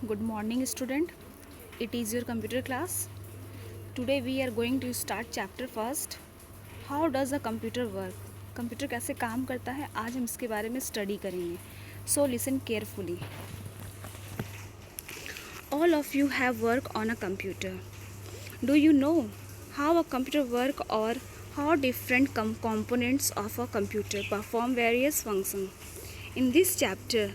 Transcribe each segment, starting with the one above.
Good morning, student. It is your computer class. Today we are going to start chapter first. How does a computer work? Computer कैसे काम करता है, आज हम इसके बारे में स्टडी करेंगे. So listen carefully. All of you have worked on a computer. Do you know how a computer works or how different components of a computer perform various functions? In this chapter,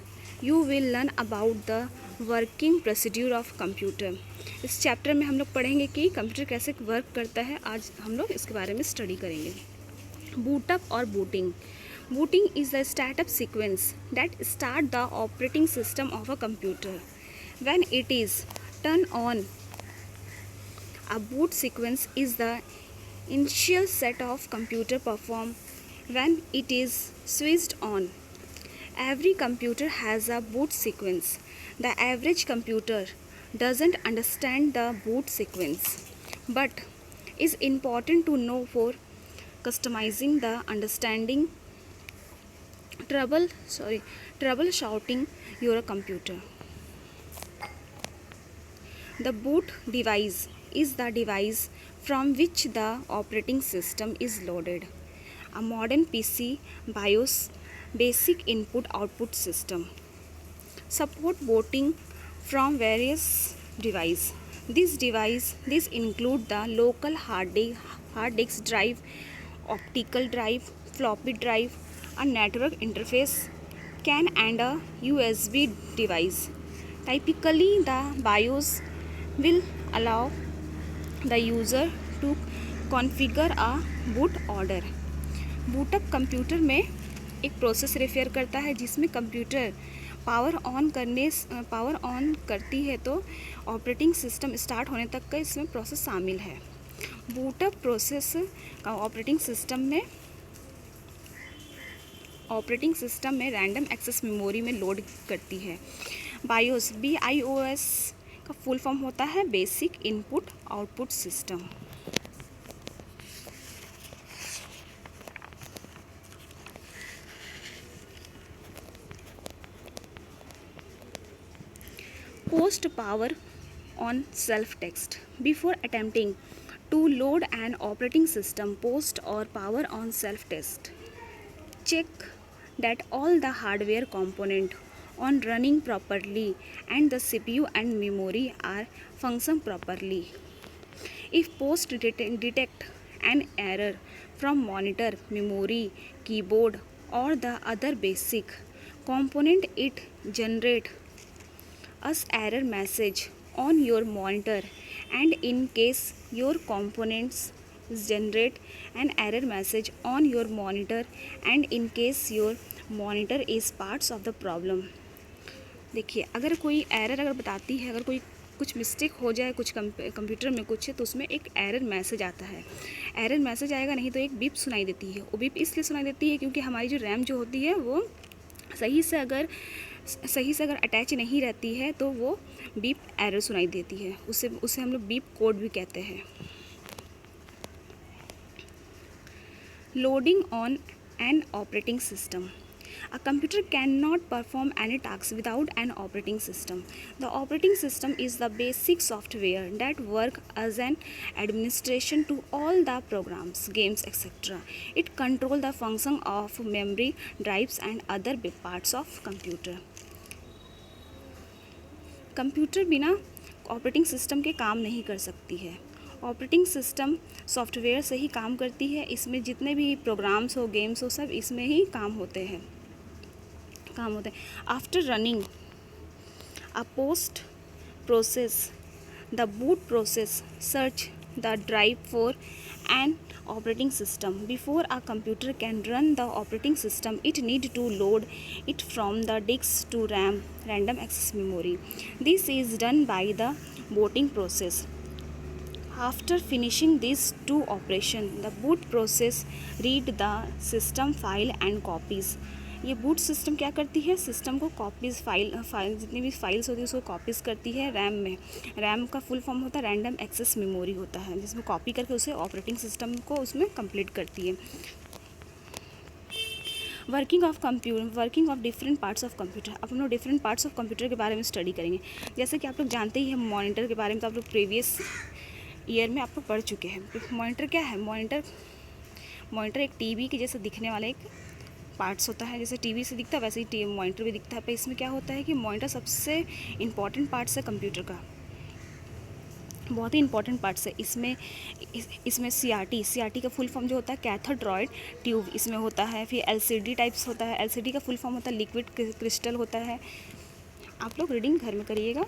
you will learn about the working procedure of computer. इस chapter में हम लोग पढ़ेंगे कि computer कैसे work करता है. आज हम लोग इसके बारे में स्टडी करेंगे. बूटअप और booting. Booting is the startup sequence that start the operating system of a computer. When it is turn on, a boot sequence is the initial set of computer perform when it is switched on. Every computer has a boot sequence. The average computer doesn't understand the boot sequence, but is important to know for customizing the understanding troubleshooting your computer. The boot device is the device from which the operating system is loaded. A modern PC BIOS basic input-output system support booting from various devices. These include the local hard disk drive, optical drive, floppy drive, a network interface, CAN and a USB device. Typically, the BIOS will allow the user to configure a boot order. Boot up computer में एक process refer करता है जिसमें computer power on करती है तो operating system start होने तक का इसमें प्रोसेस शामिल है. बूटअप प्रोसेस का ऑपरेटिंग सिस्टम में रैंडम एक्सेस मेमोरी में लोड करती है. BIOS का फुल फॉर्म होता है basic input output system. Post power on self text. Before attempting to load an operating system, post or power on self text. Check that all the hardware components on running properly and the CPU and memory are function properly. If post detect an error from monitor, memory, keyboard or the other basic component, it generate us error message on your monitor, and in case your components generate an error message on your monitor and in case your monitor is parts of the problem. देखिए, अगर कोई error अगर बताती है, अगर कोई कुछ mistake हो जाए कुछ कंप्यूटर में कुछ है तो उसमें एक एरर मैसेज आता है. एरर मैसेज आएगा नहीं तो एक बीप सुनाई देती है. वो बीप इसलिए सुनाई देती है क्योंकि हमारी जो रैम जो होती है वो सही से अगर अटैच नहीं रहती है तो वो बीप एरर सुनाई देती है. उसे हम लोग बीप कोड भी कहते हैं. Loading on an operating system. A computer cannot perform any tasks without an operating system. The operating system is the basic software that works as an administration to all the programs, games, etc. It controls the function of memory, drives and other big parts of computer. Computer बिना operating system के काम नहीं कर सकती है. Operating system software से ही काम करती है. इसमें जितने भी प्रोग्राम्स हो, गेम्स हो, सब इसमें ही काम होते हैं. After running a post process, the boot process search the drive for an operating system. Before a computer can run the operating system, it need to load it from the disk to RAM, random access memory. This is done by the booting process. After finishing these two operations, the boot process read the system file and copies. ये boot system क्या करती है, system को copies file जितनी भी files होती है उसको कॉपीज़ करती है रैम में. रैम का फुल फॉर्म होता है रैंडम एक्सेस मेमोरी होता है, जिसमें कॉपी करके उसे ऑपरेटिंग सिस्टम को उसमें कंप्लीट करती है. Working of different parts of computer. अब हम लोग डिफरेंट पार्ट्स ऑफ कंप्यूटर के बारे में स्टडी करेंगे। जैसे कि आप लोग जानते ही हैं मॉनिटर के बारे में, तो आप लोग प्रीवियस ईयर में आप लोग पढ़ चुके हैं। मॉनिटर क्या है? मॉनिटर एक टीवी के जैसे दिखने वाला एक पार्ट्स होता है। जैसे टीवी से दिखता है वैसे ही मॉनिटर भी दिखता है। पर इसमें क्या होता है कि मॉनिटर सबसे इम्पॉर्टेंट पार्ट्स है कंप्यूटर का, बहुत ही इंपॉर्टेंट पार्ट्स है। इसमें सीआरटी का फुल फॉर्म जो होता है कैथोड रॉड ट्यूब इसमें होता है। फिर एलसीडी टाइप्स होता है। एलसीडी का फुल फॉर्म होता है लिक्विड क्रिस्टल होता है। आप लोग रीडिंग घर में करिएगा।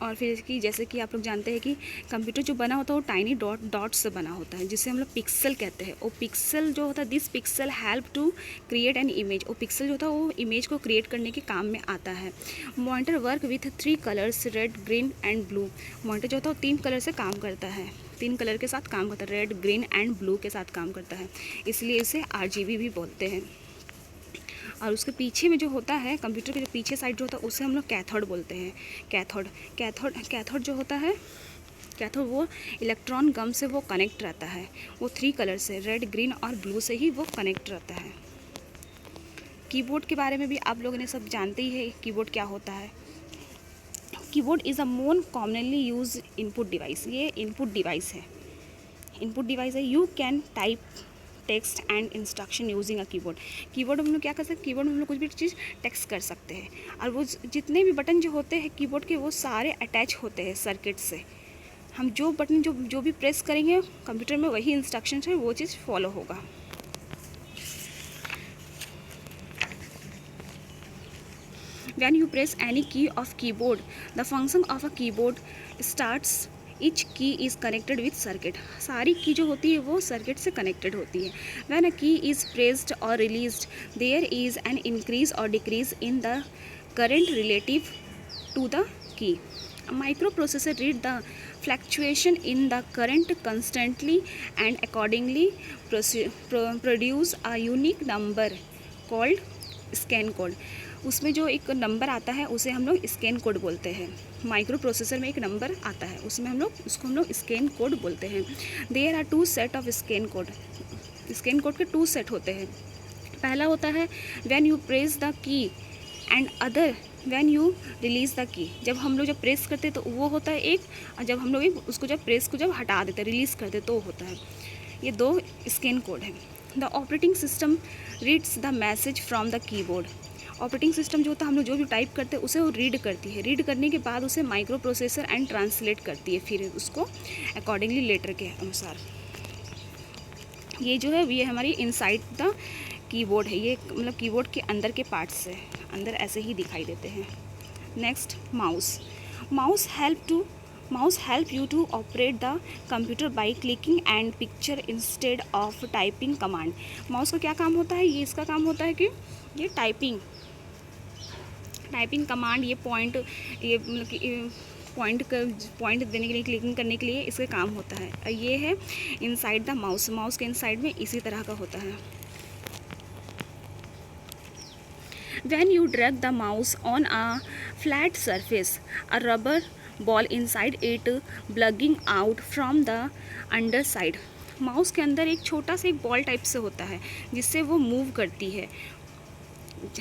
और फिर इसकी जैसे कि आप लोग जानते हैं कि कंप्यूटर जो बना होता है वो टाइनी डॉट से बना होता है, जिसे हम लोग पिक्सल कहते हैं। वो पिक्सल जो होता है, this pixel help to create an image. वो पिक्सल जो होता है वो इमेज को क्रिएट करने के काम में आता है। Monitor work with 3 colours, red, green and blue. Monitor जो होता है वो 3 कलर से काम करता है, 3 कलर के साथ काम करता है, रेड, ग्रीन एंड ब्लू के साथ काम करता है, इसलिए इसे RGB भी बोलते हैं। और उसके पीछे में जो होता है, कंप्यूटर के जो पीछे साइड जो होता है उसे हम लोग कैथोड बोलते हैं। कैथोड जो होता है, कैथोड वो इलेक्ट्रॉन गम से वो कनेक्ट रहता है। वो 3 कलर से, रेड, ग्रीन और ब्लू से ही वो कनेक्ट रहता है। कीबोर्ड के बारे में भी आप लोगों ने सब जानते ही है कीबोर्ड क्या होता है। Keyboard is a most commonly use input device. ये इनपुट डिवाइस है। You can type text and instruction using a keyboard. Keyboard में हम लोग क्या कर सकते हैं? कीबोर्ड में हम लोग कुछ भी चीज़ टेक्स्ट कर सकते हैं। और वो जितने भी बटन जो होते हैं कीबोर्ड के, वो सारे अटैच होते हैं सर्किट से। हम जो बटन जो भी प्रेस करेंगे कंप्यूटर में, वही इंस्ट्रक्शन है वो चीज़ फॉलो होगा। When you press any key of keyboard, the function of a keyboard starts. Each key is connected with circuit. सारी की जो होती है वो सर्किट से कनेक्टेड होती है। When a key is pressed or released, there is an increase or decrease in the current relative to the key. A microprocessor read the fluctuation in the current constantly and accordingly produce a unique number called scan code. उसमें जो एक number आता है उसे हम लोग scan code बोलते हैं। माइक्रो प्रोसेसर में एक नंबर आता है, उसमें उसको हम लोग स्कैन कोड बोलते हैं। There are 2 set of scan code. Scan code के 2 सेट होते हैं। पहला होता है when you press the key and other when you release the key. जब हम लोग जब प्रेस करते तो वो होता है एक, और जब हम लोग उसको जब प्रेस को जब हटा देते रिलीज़ करते तो होता है। ये 2 स्कैन कोड है। The operating system reads the message from the keyboard. Operating system जो होता है हम लोग जो भी टाइप करते हैं उसे वो रीड करती है। रीड करने के बाद उसे माइक्रो प्रोसेसर एंड ट्रांसलेट करती है, फिर उसको अकॉर्डिंगली लेटर के अनुसार। ये जो है ये हमारी इनसाइड द कीबोर्ड है। ये मतलब कीबोर्ड के अंदर के पार्ट्स है, अंदर ऐसे ही दिखाई देते हैं। Next mouse help you to operate the computer by clicking and picture instead of typing command. Mouse का क्या काम होता है? ये इसका काम होता है कि ये टाइपिंग कमांड, ये पॉइंट, ये मतलब कि पॉइंट देने के लिए, क्लिकिंग करने के लिए इसका काम होता है। ये है इनसाइड द माउस के इनसाइड में इसी तरह का होता है। When you drag the mouse on a flat surface, a rubber ball inside it plugging out from the underside. Mouse के अंदर एक छोटा सा एक बॉल टाइप से होता है जिससे वो मूव करती है।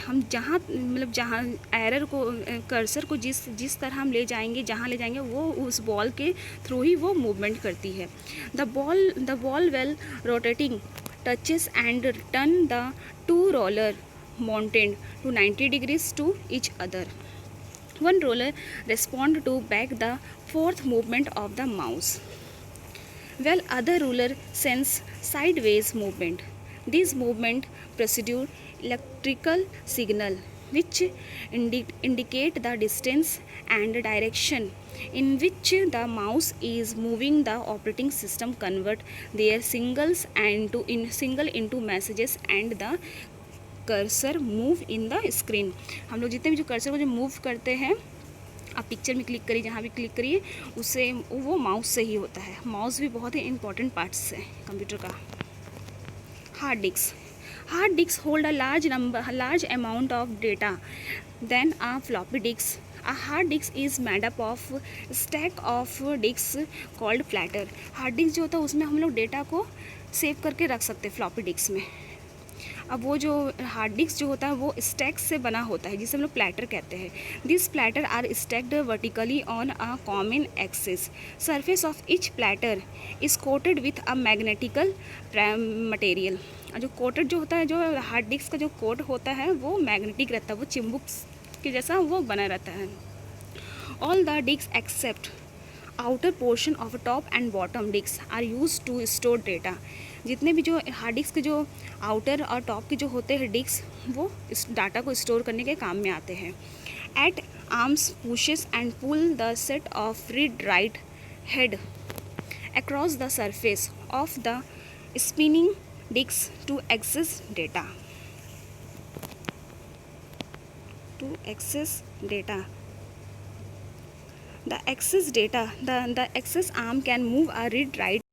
हम जहाँ एरर को, कर्सर को जिस तरह हम ले जाएंगे, जहाँ ले जाएंगे वो उस बॉल के थ्रू ही वो मूवमेंट करती है। The ball well rotating touches and return the 2 roller mounted to 90 degrees to each other. One roller respond to back the 4th movement of the mouse, while other roller sends sideways movement. This movement produce electrical signal which indicate the distance and direction in which the mouse is moving. The operating system convert their signals into messages and the cursor move in the screen. हम लोग जितने भी जो cursor को जो move करते हैं, आप पिक्चर में क्लिक करिए, जहाँ भी क्लिक करिए उससे वो माउस से ही होता है। माउस भी बहुत ही इंपॉर्टेंट पार्ट्स है कंप्यूटर का। Hard disk hold a large amount of data then a floppy disk. A hard disk is made up of stack of disk called platter. Hard disk जो होता है उसमें हम लोग डेटा को सेव करके रख सकते हैं फ्लॉपी डिस्क में। अब वो जो हार्ड डिस्क जो होता है वो स्टैक्स से बना होता है, जिसे हम लोग प्लेटर कहते हैं। This platter are stacked vertically on a common axis. Surface of each platter is coated with a magnetical material. जो कोटेड जो होता है, जो हार्ड डिस्क का जो कोट होता है वो मैग्नेटिक रहता है, वो चिम्बुक के जैसा वो बना रहता है। All the disk except outer portion of top and bottom disk are use to store data. जितने भी जो हार्ड डिस्क के जो आउटर और टॉप के जो होते हैं डिस्क, वो इस डाटा को स्टोर करने के काम में आते हैं। Eight arms pushes and pull the set of read write head across the surface of the spinning disk to access data. The access arm can move a read write